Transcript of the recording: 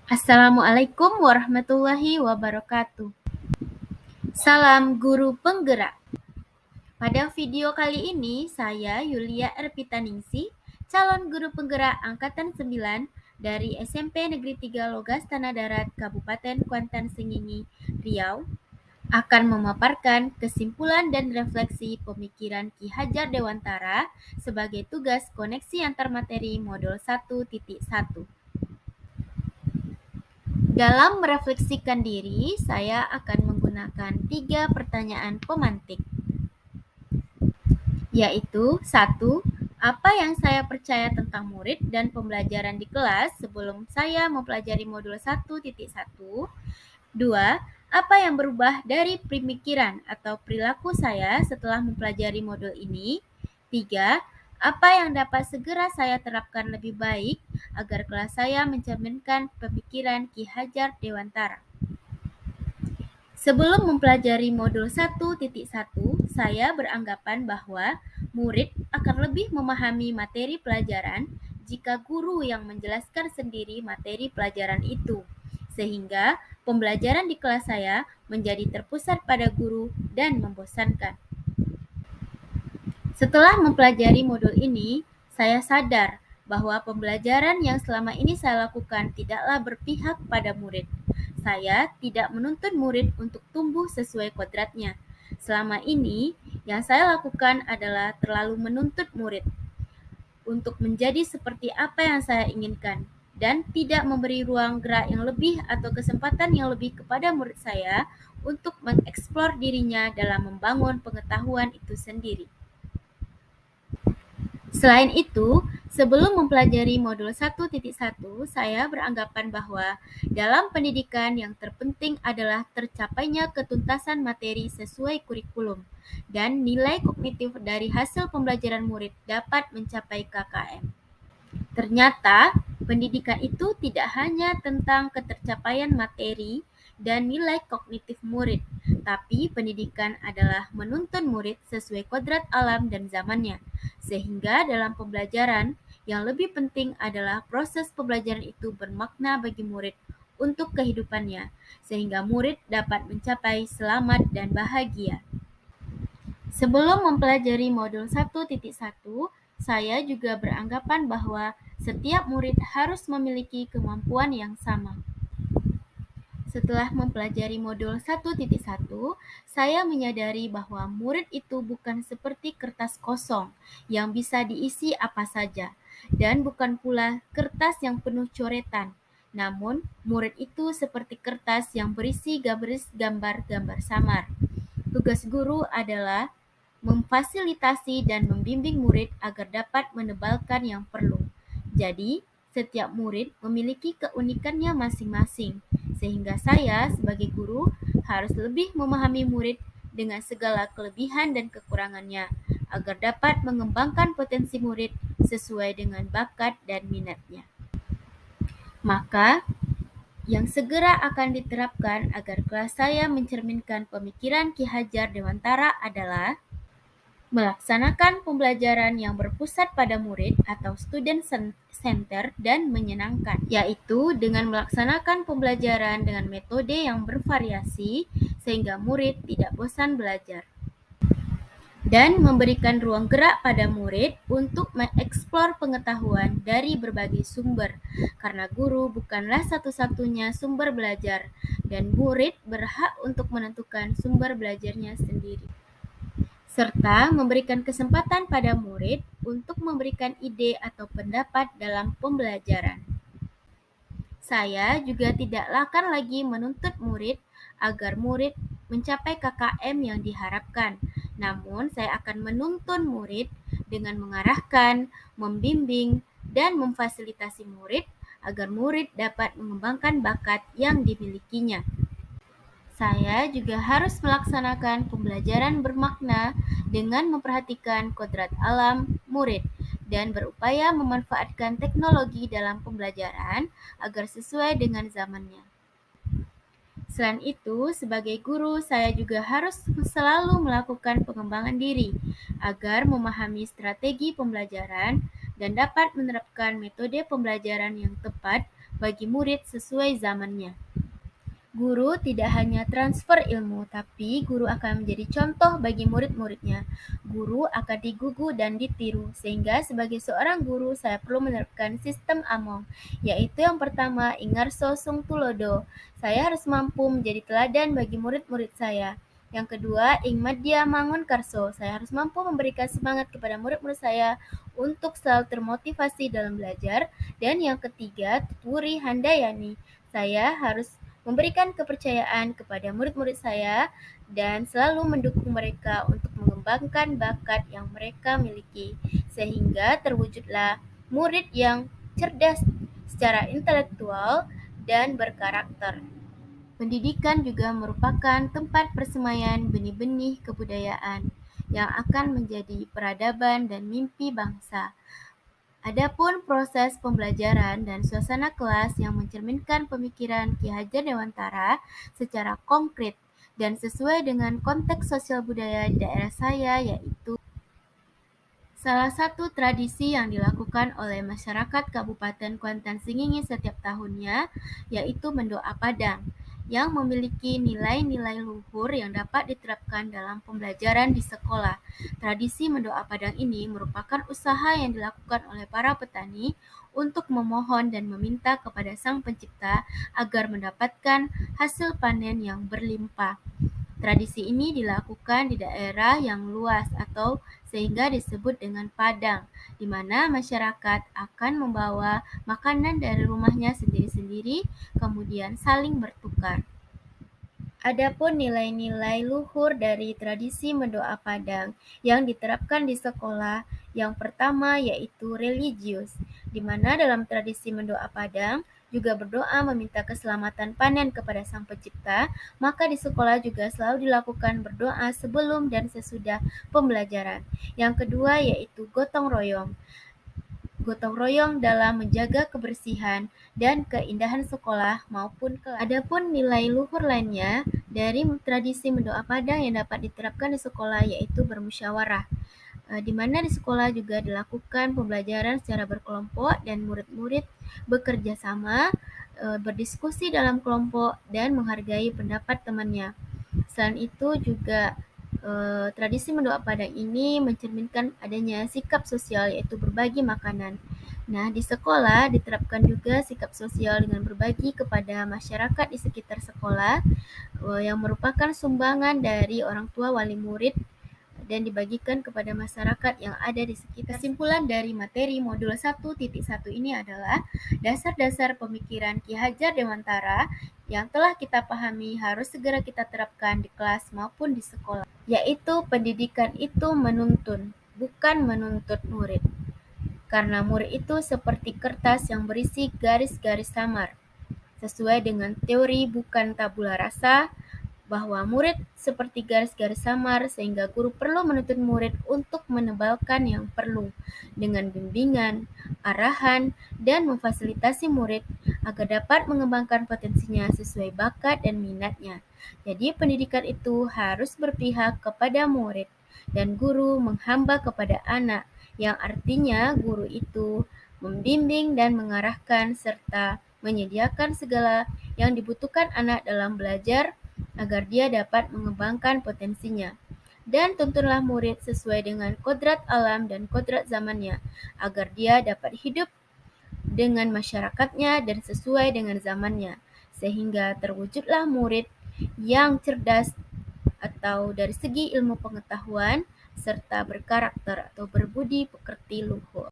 Assalamualaikum warahmatullahi wabarakatuh. Salam guru penggerak. Pada video kali ini, saya Yulia Erpitaningsih, calon guru penggerak Angkatan 9 dari SMP Negeri 3 Logas Tanah Darat, Kabupaten Kuantan Sengingi, Riau, akan memaparkan kesimpulan dan refleksi pemikiran Ki Hajar Dewantara sebagai tugas koneksi antar materi modul 1.1. Dalam merefleksikan diri, saya akan menggunakan 3 pertanyaan pemantik, yaitu 1. Apa yang saya percaya tentang murid dan pembelajaran di kelas sebelum saya mempelajari modul 1.1? 2. Apa yang berubah dari pemikiran atau perilaku saya setelah mempelajari modul ini? 3. Apa yang dapat segera saya terapkan lebih baik agar kelas saya mencerminkan pemikiran Ki Hajar Dewantara? Sebelum mempelajari modul 1.1, saya beranggapan bahwa murid akan lebih memahami materi pelajaran jika guru yang menjelaskan sendiri materi pelajaran itu, sehingga pembelajaran di kelas saya menjadi terpusat pada guru dan membosankan. Setelah mempelajari modul ini, saya sadar bahwa pembelajaran yang selama ini saya lakukan tidaklah berpihak pada murid. Saya tidak menuntun murid untuk tumbuh sesuai kodratnya. Selama ini, yang saya lakukan adalah terlalu menuntut murid untuk menjadi seperti apa yang saya inginkan dan tidak memberi ruang gerak yang lebih atau kesempatan yang lebih kepada murid saya untuk mengeksplor dirinya dalam membangun pengetahuan itu sendiri. Selain itu, sebelum mempelajari modul 1.1, saya beranggapan bahwa dalam pendidikan yang terpenting adalah tercapainya ketuntasan materi sesuai kurikulum dan nilai kognitif dari hasil pembelajaran murid dapat mencapai KKM. Ternyata, pendidikan itu tidak hanya tentang ketercapaian materi dan nilai kognitif murid, tapi pendidikan adalah menuntun murid sesuai kodrat alam dan zamannya. Sehingga dalam pembelajaran, yang lebih penting adalah proses pembelajaran itu bermakna bagi murid untuk kehidupannya, sehingga murid dapat mencapai selamat dan bahagia. Sebelum mempelajari modul 1.1, saya juga beranggapan bahwa setiap murid harus memiliki kemampuan yang sama. Setelah mempelajari modul 1.1, saya menyadari bahwa murid itu bukan seperti kertas kosong yang bisa diisi apa saja, dan bukan pula kertas yang penuh coretan. Namun, murid itu seperti kertas yang berisi gambar-gambar samar. Tugas guru adalah memfasilitasi dan membimbing murid agar dapat menebalkan yang perlu. Jadi, setiap murid memiliki keunikannya masing-masing, sehingga saya sebagai guru harus lebih memahami murid dengan segala kelebihan dan kekurangannya, agar dapat mengembangkan potensi murid sesuai dengan bakat dan minatnya. Maka, yang segera akan diterapkan agar kelas saya mencerminkan pemikiran Ki Hajar Dewantara adalah melaksanakan pembelajaran yang berpusat pada murid atau student center dan menyenangkan, yaitu dengan melaksanakan pembelajaran dengan metode yang bervariasi sehingga murid tidak bosan belajar. Dan memberikan ruang gerak pada murid untuk mengeksplor pengetahuan dari berbagai sumber, karena guru bukanlah satu-satunya sumber belajar, dan murid berhak untuk menentukan sumber belajarnya sendiri. Serta memberikan kesempatan pada murid untuk memberikan ide atau pendapat dalam pembelajaran. Saya juga tidak akan lagi menuntut murid agar murid mencapai KKM yang diharapkan. Namun, saya akan menuntun murid dengan mengarahkan, membimbing, dan memfasilitasi murid agar murid dapat mengembangkan bakat yang dimilikinya. Saya juga harus melaksanakan pembelajaran bermakna dengan memperhatikan kodrat alam murid dan berupaya memanfaatkan teknologi dalam pembelajaran agar sesuai dengan zamannya. Selain itu, sebagai guru, saya juga harus selalu melakukan pengembangan diri agar memahami strategi pembelajaran dan dapat menerapkan metode pembelajaran yang tepat bagi murid sesuai zamannya. Guru tidak hanya transfer ilmu, tapi guru akan menjadi contoh bagi murid-muridnya. Guru akan digugu dan ditiru, sehingga sebagai seorang guru saya perlu menerapkan sistem Among, yaitu yang pertama, Ingarso Sung Tulodo. Saya harus mampu menjadi teladan bagi murid-murid saya. Yang kedua, Ing Madya Mangun Karso. Saya harus mampu memberikan semangat kepada murid-murid saya untuk selalu termotivasi dalam belajar. Dan yang ketiga, Tuturi Handayani. Saya harus memberikan kepercayaan kepada murid-murid saya dan selalu mendukung mereka untuk mengembangkan bakat yang mereka miliki, sehingga terwujudlah murid yang cerdas secara intelektual dan berkarakter. Pendidikan juga merupakan tempat persemaian benih-benih kebudayaan yang akan menjadi peradaban dan mimpi bangsa. Adapun proses pembelajaran dan suasana kelas yang mencerminkan pemikiran Ki Hajar Dewantara secara konkret dan sesuai dengan konteks sosial budaya di daerah saya, yaitu salah satu tradisi yang dilakukan oleh masyarakat Kabupaten Kuantan Sengingi setiap tahunnya, yaitu mendoa Padang, yang memiliki nilai-nilai luhur yang dapat diterapkan dalam pembelajaran di sekolah. Tradisi mendoa Padang ini merupakan usaha yang dilakukan oleh para petani untuk memohon dan meminta kepada Sang Pencipta agar mendapatkan hasil panen yang berlimpah. Tradisi ini dilakukan di daerah yang luas atau sehingga disebut dengan Padang, di mana masyarakat akan membawa makanan dari rumahnya sendiri-sendiri, kemudian saling bertukar. Adapun nilai-nilai luhur dari tradisi mendoa Padang yang diterapkan di sekolah, yang pertama yaitu religius, di mana dalam tradisi mendoa Padang juga berdoa meminta keselamatan panen kepada Sang Pencipta, maka di sekolah juga selalu dilakukan berdoa sebelum dan sesudah pembelajaran. Yang kedua yaitu gotong royong. Gotong royong dalam menjaga kebersihan dan keindahan sekolah maupun kelas. Adapun nilai luhur lainnya dari tradisi mendoa Padang yang dapat diterapkan di sekolah yaitu bermusyawarah, di mana di sekolah juga dilakukan pembelajaran secara berkelompok dan murid-murid bekerja sama, berdiskusi dalam kelompok dan menghargai pendapat temannya. Selain itu juga tradisi mendoa Padang ini mencerminkan adanya sikap sosial yaitu berbagi makanan. Nah, di sekolah diterapkan juga sikap sosial dengan berbagi kepada masyarakat di sekitar sekolah yang merupakan sumbangan dari orang tua wali murid dan dibagikan kepada masyarakat yang ada di sekitar. Kesimpulan dari materi modul 1.1 ini adalah dasar-dasar pemikiran Ki Hajar Dewantara yang telah kita pahami harus segera kita terapkan di kelas maupun di sekolah, yaitu pendidikan itu menuntun, bukan menuntut murid. Karena murid itu seperti kertas yang berisi garis-garis samar. Sesuai dengan teori bukan tabula rasa, bahwa murid seperti garis-garis samar sehingga guru perlu menuntut murid untuk menebalkan yang perlu dengan bimbingan, arahan, dan memfasilitasi murid agar dapat mengembangkan potensinya sesuai bakat dan minatnya. Jadi pendidikan itu harus berpihak kepada murid dan guru menghamba kepada anak, yang artinya guru itu membimbing dan mengarahkan serta menyediakan segala yang dibutuhkan anak dalam belajar agar dia dapat mengembangkan potensinya. Dan tuntunlah murid sesuai dengan kodrat alam dan kodrat zamannya, agar dia dapat hidup dengan masyarakatnya dan sesuai dengan zamannya, sehingga terwujudlah murid yang cerdas atau dari segi ilmu pengetahuan serta berkarakter atau berbudi pekerti luhur.